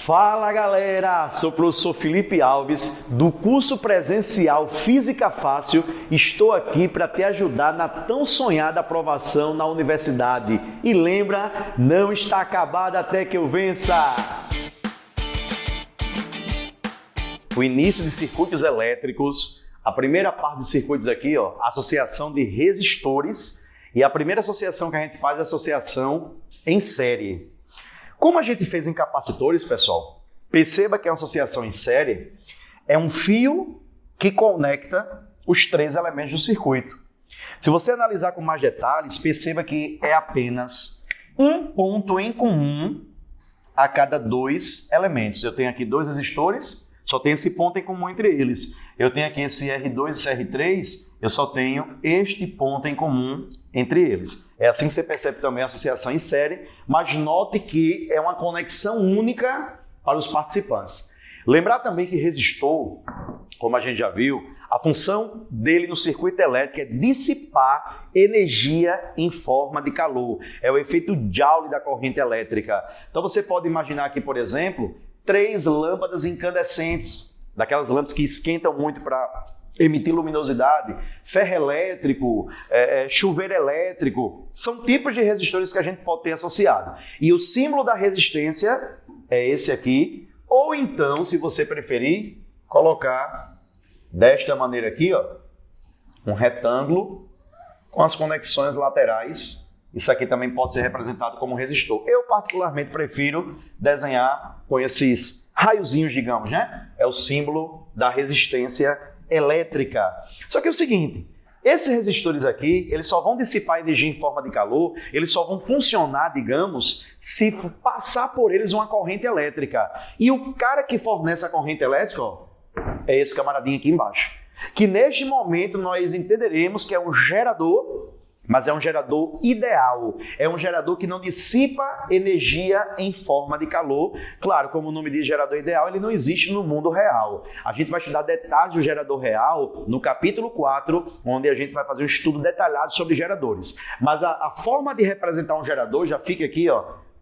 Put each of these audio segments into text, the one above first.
Fala galera, sou o professor Felipe Alves do curso presencial Física Fácil. Estou aqui para te ajudar na tão sonhada aprovação na universidade. E lembra, não está acabada até que eu vença! O início de circuitos elétricos, a primeira parte de circuitos aqui, associação de resistores. E a primeira associação que a gente faz é a associação em série. Como a gente fez em capacitores, pessoal, perceba que é uma associação em série, é um fio que conecta os três elementos do circuito. Se você analisar com mais detalhes, perceba que é apenas um ponto em comum a cada dois elementos. Eu tenho aqui dois resistores, só tem esse ponto em comum entre eles. Eu tenho aqui esse R2 e esse R3, eu só tenho este ponto em comum entre eles. É assim que você percebe também a associação em série, mas note que é uma conexão única para os participantes. Lembrar também que resistor, como a gente já viu, a função dele no circuito elétrico é dissipar energia em forma de calor. É o efeito Joule da corrente elétrica. Então você pode imaginar aqui, por exemplo, 3 lâmpadas incandescentes, daquelas lâmpadas que esquentam muito para emitir luminosidade, ferro elétrico, chuveiro elétrico, são tipos de resistores que a gente pode ter associado. E o símbolo da resistência é esse aqui, ou então, se você preferir, colocar desta maneira aqui, um retângulo com as conexões laterais. Isso aqui também pode ser representado como resistor. Eu particularmente prefiro desenhar com esses raiozinhos, digamos, né? É o símbolo da resistência elétrica. Só que é o seguinte, esses resistores aqui, eles só vão dissipar energia em forma de calor, eles só vão funcionar, digamos, se passar por eles uma corrente elétrica. E o cara que fornece a corrente elétrica, é esse camaradinho aqui embaixo. Que neste momento nós entenderemos que é um gerador, mas é um gerador ideal. É um gerador que não dissipa energia em forma de calor. Claro, como o nome diz gerador ideal, ele não existe no mundo real. A gente vai estudar detalhes do gerador real no capítulo 4, onde a gente vai fazer um estudo detalhado sobre geradores. Mas a forma de representar um gerador já fica aqui,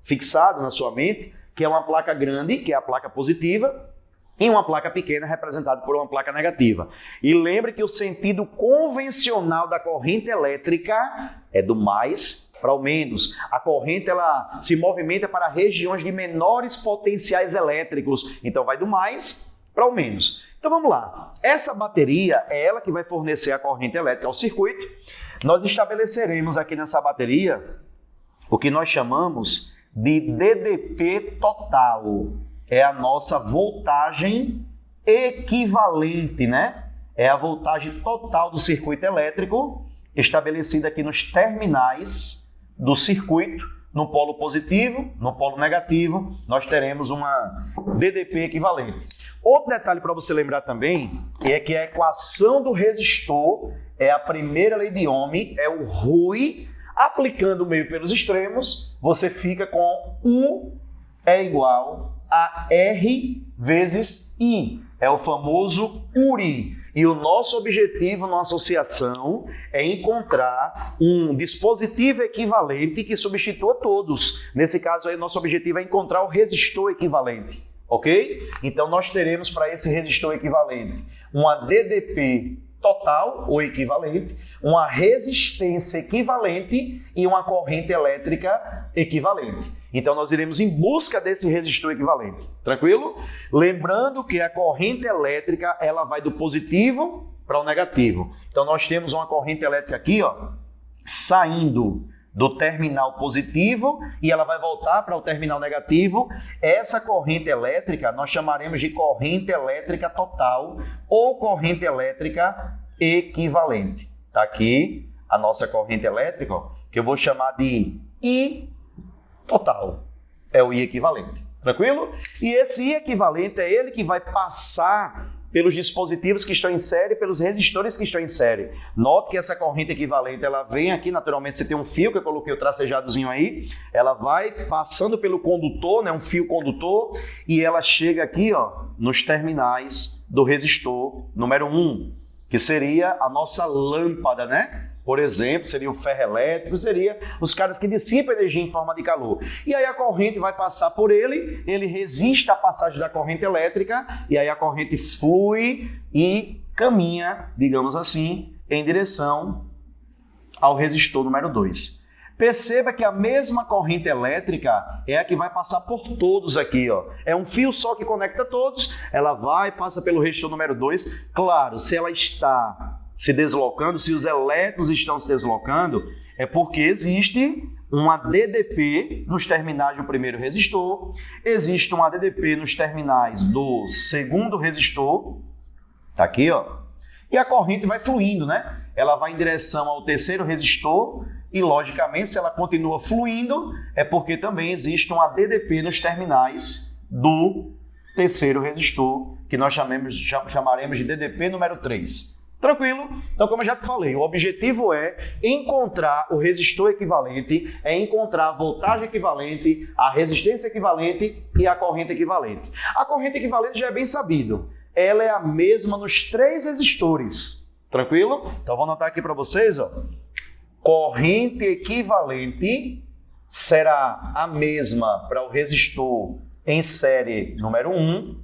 fixado na sua mente, que é uma placa grande, que é a placa positiva, e uma placa pequena representada por uma placa negativa. E lembre que o sentido convencional da corrente elétrica é do mais para o menos. A corrente ela se movimenta para regiões de menores potenciais elétricos. Então vai do mais para o menos. Então vamos lá. Essa bateria é ela que vai fornecer a corrente elétrica ao circuito. Nós estabeleceremos aqui nessa bateria o que nós chamamos de DDP total. É a nossa voltagem equivalente, né? É a voltagem total do circuito elétrico estabelecida aqui nos terminais do circuito. No polo positivo, no polo negativo, nós teremos uma DDP equivalente. Outro detalhe para você lembrar também é que a equação do resistor é a primeira lei de Ohm, é o RUI. Aplicando o meio pelos extremos, você fica com U é igual a R vezes I. É o famoso URI. E o nosso objetivo na associação é encontrar um dispositivo equivalente que substitua todos. Nesse caso aí, nosso objetivo é encontrar o resistor equivalente. Ok? Então, nós teremos para esse resistor equivalente uma DDP total ou equivalente, uma resistência equivalente e uma corrente elétrica equivalente. Então nós iremos em busca desse resistor equivalente. Tranquilo? Lembrando que a corrente elétrica ela vai do positivo para o negativo. Então nós temos uma corrente elétrica aqui, saindo do terminal positivo e ela vai voltar para o terminal negativo. Essa corrente elétrica nós chamaremos de corrente elétrica total ou corrente elétrica equivalente. Está aqui a nossa corrente elétrica, que eu vou chamar de I total. É o I equivalente. Tranquilo? E esse I equivalente é ele que vai passar pelos dispositivos que estão em série, pelos resistores que estão em série. Note que essa corrente equivalente, ela vem aqui, naturalmente, você tem um fio, que eu coloquei o tracejadozinho aí, ela vai passando pelo condutor, né, um fio condutor, e ela chega aqui, nos terminais do resistor número 1, que seria a nossa lâmpada, né? Por exemplo, seria o ferro elétrico, seria os caras que dissipam energia em forma de calor. E aí a corrente vai passar por ele, ele resiste à passagem da corrente elétrica, e aí a corrente flui e caminha, digamos assim, em direção ao resistor número 2. Perceba que a mesma corrente elétrica é a que vai passar por todos aqui, ó. É um fio só que conecta todos, ela vai, passa pelo resistor número 2. Claro, se ela está se deslocando, se os elétrons estão se deslocando, é porque existe uma DDP nos terminais do primeiro resistor, existe uma DDP nos terminais do segundo resistor, tá aqui, ó. E a corrente vai fluindo, né? Ela vai em direção ao terceiro resistor e, logicamente, se ela continua fluindo, é porque também existe uma DDP nos terminais do terceiro resistor, que nós chamaremos de DDP número 3. Tranquilo? Então, como eu já te falei, o objetivo é encontrar o resistor equivalente, é encontrar a voltagem equivalente, a resistência equivalente e a corrente equivalente. A corrente equivalente já é bem sabido. Ela é a mesma nos 3 resistores. Tranquilo? Então, vou anotar aqui para vocês, ó. Corrente equivalente será a mesma para o resistor em série número 1,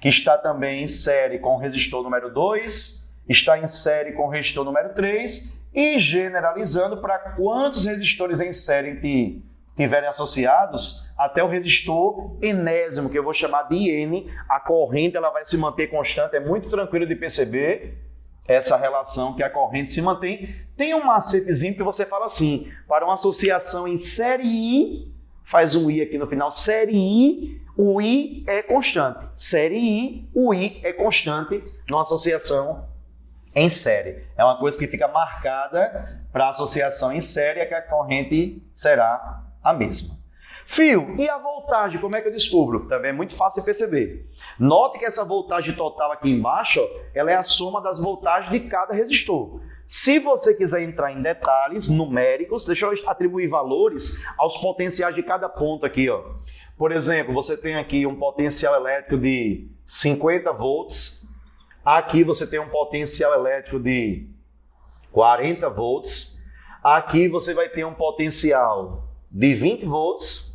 que está também em série com o resistor número 2, está em série com o resistor número 3 e generalizando para quantos resistores em série tiverem associados até o resistor enésimo, que eu vou chamar de N. A corrente ela vai se manter constante, é muito tranquilo de perceber essa relação que a corrente se mantém. Tem um macetezinho que você fala assim, para uma associação em série I, faz um I aqui no final, série I, o I é constante. Série I, o I é constante numa associação em série. É uma coisa que fica marcada para a associação em série, é que a corrente será a mesma. Fio, e a voltagem, como é que eu descubro? Também é muito fácil de perceber. Note que essa voltagem total aqui embaixo, ela é a soma das voltagens de cada resistor. Se você quiser entrar em detalhes numéricos, deixa eu atribuir valores aos potenciais de cada ponto aqui, ó. Por exemplo, você tem aqui um potencial elétrico de 50 volts, aqui você tem um potencial elétrico de 40 volts, aqui você vai ter um potencial de 20 volts,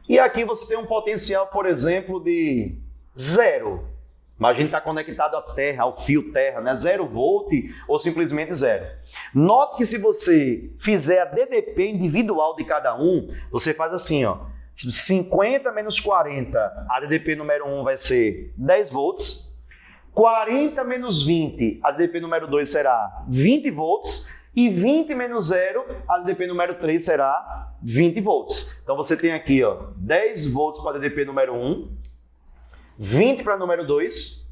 e aqui você tem um potencial, por exemplo, de 0. Mas a gente está conectado à terra, ao fio terra, né? 0 volt ou simplesmente 0. Note que se você fizer a DDP individual de cada um, você faz assim, ó. 50 menos 40, a DDP número 1 vai ser 10 volts. 40 menos 20, a DDP número 2 será 20 volts. E 20 menos 0, a DDP número 3 será 20 volts. Então você tem aqui, ó, 10 volts para a DDP número 1, 20 para o número 2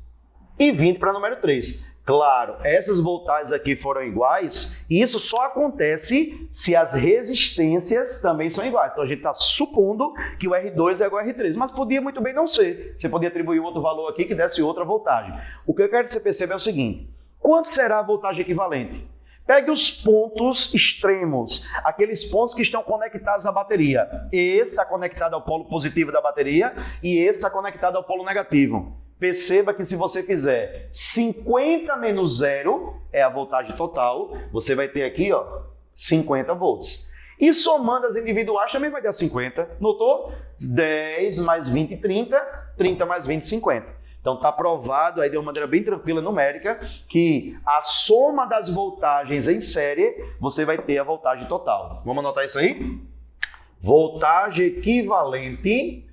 e 20 para o número 3. Claro, essas voltagens aqui foram iguais e isso só acontece se as resistências também são iguais. Então a gente está supondo que o R2 é igual ao R3, mas podia muito bem não ser. Você podia atribuir outro valor aqui que desse outra voltagem. O que eu quero que você perceba é o seguinte: quanto será a voltagem equivalente? Pegue os pontos extremos, aqueles pontos que estão conectados à bateria. Esse está conectado ao polo positivo da bateria e esse está conectado ao polo negativo. Perceba que se você fizer 50 menos 0, é a voltagem total, você vai ter aqui, ó, 50 volts. E somando as individuais também vai dar 50. Notou? 10 mais 20, 30. 30 mais 20, 50. Então está provado aí de uma maneira bem tranquila numérica que a soma das voltagens em série, você vai ter a voltagem total. Vamos anotar isso aí? Voltagem equivalente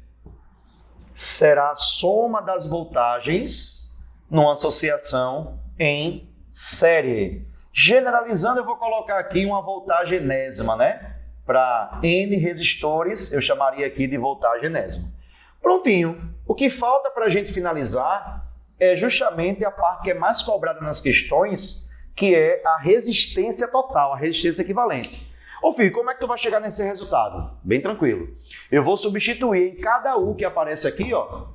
será a soma das voltagens numa associação em série. Generalizando, eu vou colocar aqui uma voltagem enésima, né? Para N resistores, eu chamaria aqui de voltagem enésima. Prontinho. O que falta para a gente finalizar é justamente a parte que é mais cobrada nas questões, que é a resistência total, a resistência equivalente. Ô filho, como é que tu vai chegar nesse resultado? Bem tranquilo. Eu vou substituir em cada U que aparece aqui, ó,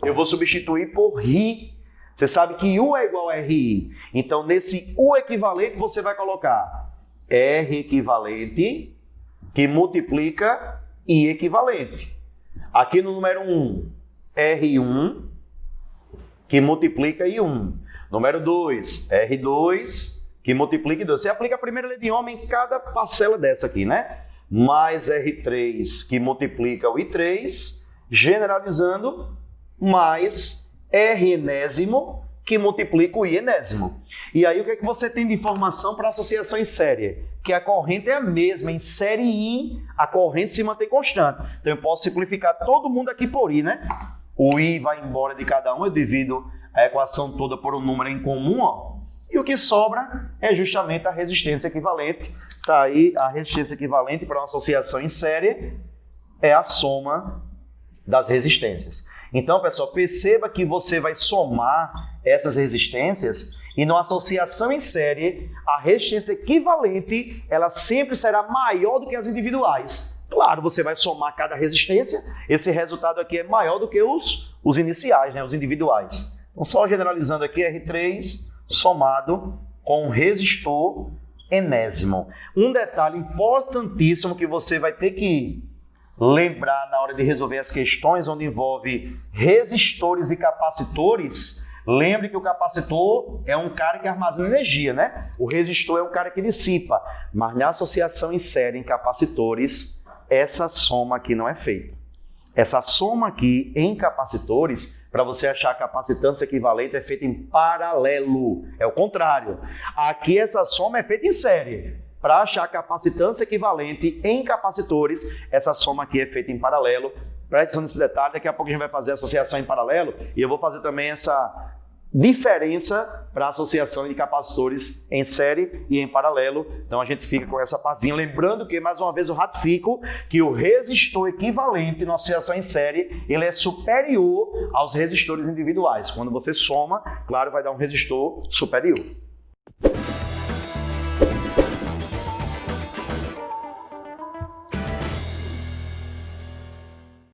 eu vou substituir por RI. Você sabe que U é igual a RI. Então, nesse U equivalente, você vai colocar R equivalente, que multiplica I equivalente. Aqui no número 1, R1, que multiplica I1. Número 2, R2, que multiplica em 2. Você aplica a primeira lei de Ohm em cada parcela dessa aqui, né? Mais R3 que multiplica o I3, generalizando, mais R enésimo que multiplica o I enésimo. E aí o que é que você tem de informação para associação em série? Que a corrente é a mesma, em série I a corrente se mantém constante. Então eu posso simplificar todo mundo aqui por I, né? O I vai embora de cada um, eu divido a equação toda por um número em comum, ó. E o que sobra é justamente a resistência equivalente. Está aí a resistência equivalente para uma associação em série, é a soma das resistências. Então, pessoal, perceba que você vai somar essas resistências e numa associação em série, a resistência equivalente, ela sempre será maior do que as individuais. Claro, você vai somar cada resistência, esse resultado aqui é maior do que os iniciais, né, os individuais. Então, só generalizando aqui, R3 somado com resistor enésimo. Um detalhe importantíssimo que você vai ter que lembrar na hora de resolver as questões onde envolve resistores e capacitores. Lembre que o capacitor é um cara que armazena energia, né? O resistor é um cara que dissipa. Mas na associação em série em capacitores, essa soma aqui não é feita. Essa soma aqui em capacitores, para você achar a capacitância equivalente, é feita em paralelo. É o contrário. Aqui essa soma é feita em série. Para achar a capacitância equivalente em capacitores, essa soma aqui é feita em paralelo. Presta atenção nesse detalhe, daqui a pouco a gente vai fazer a associação em paralelo e eu vou fazer também essa diferença para a associação de capacitores em série e em paralelo. Então a gente fica com essa partezinha. Lembrando que, mais uma vez, eu ratifico que o resistor equivalente na associação em série, ele é superior aos resistores individuais. Quando você soma, claro, vai dar um resistor superior.